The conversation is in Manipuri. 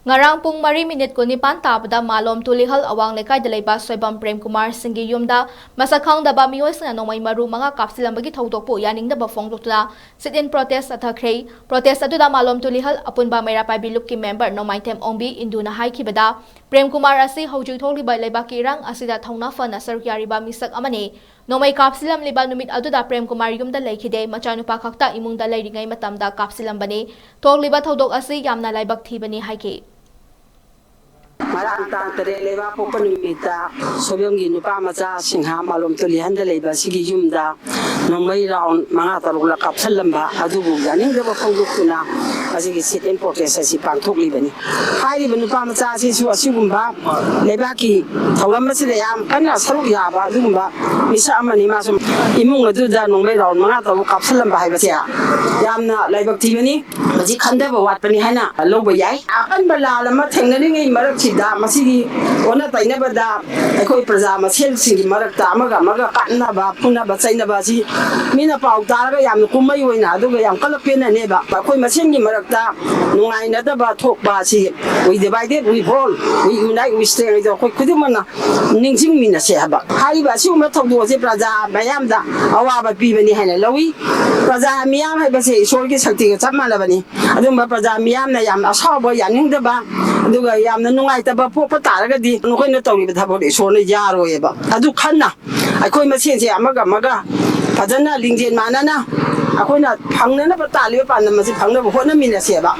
Ngarang pung mari minit ko ni Pantabada Malom Tulihal Awang Lekay Dalaiba Soibam Prem Kumar Singgi Yumda Masakang Daba Miyos na Nongmay Maru mga kapsilang bagi tawtok po yaning daba fong tutla sit-in protest at hakray protest at da Malom Tulihal apun ba may rapay biluk ki member Nongmay Tem Ongbi Indu na hay kibada Prem Kumar asi hawjug thok libay layba kirang asida thongna fa na saryari ba misak amani Nongmay kapsilam liba numit aduda Prem Kumar yumda laykide machanu pa khakta imungda layringay matamda kapsilam bani thok liba tawdok asi yamna laybak thibani hayke Marang tang tere leba po panumita sobyong nupa macha singha Malom Tulihan da leba sigi yumda nong may raon mga tarula kapsalamba adubu ganing da ba pangdukuna asigi sit-in protest si pangtok libani hai libanu pa macha si su asigumba leba ki thawam masida yam kana saruk yaba adugumba misa amani masum imung adu da nong may raon mga taru kapsalamba hai basia yamna laibak tibani maji khanda ba wat pani hana loba yai akan bala lama thengnani ngai marak da masigi ona taina bada akoi praja masel singi marakta amaga kanna ba phuna ba chaina ba si mina pau taraga yam kumai oina aduga yam kalapena ne ba akoi masengi marakta nungai na da ba thok ba si we divided we fall we unite we stay do koi kudimana ningjing mina se haba hari ba si uma thok do se praja bayam da awa ba pi bani haina lawi praja miyam hai ba se isor gi sakti ga chamala bani adum ba praja miyam na yam asaw ba yaning da ba aduga yam na nungai taba po pataragadi nokoy na tawli thabo de sone yaro eba adu khanna akoi masense amaga fajana lingjen manana akoi na phangna na patali pa na masi phangna hona mina seba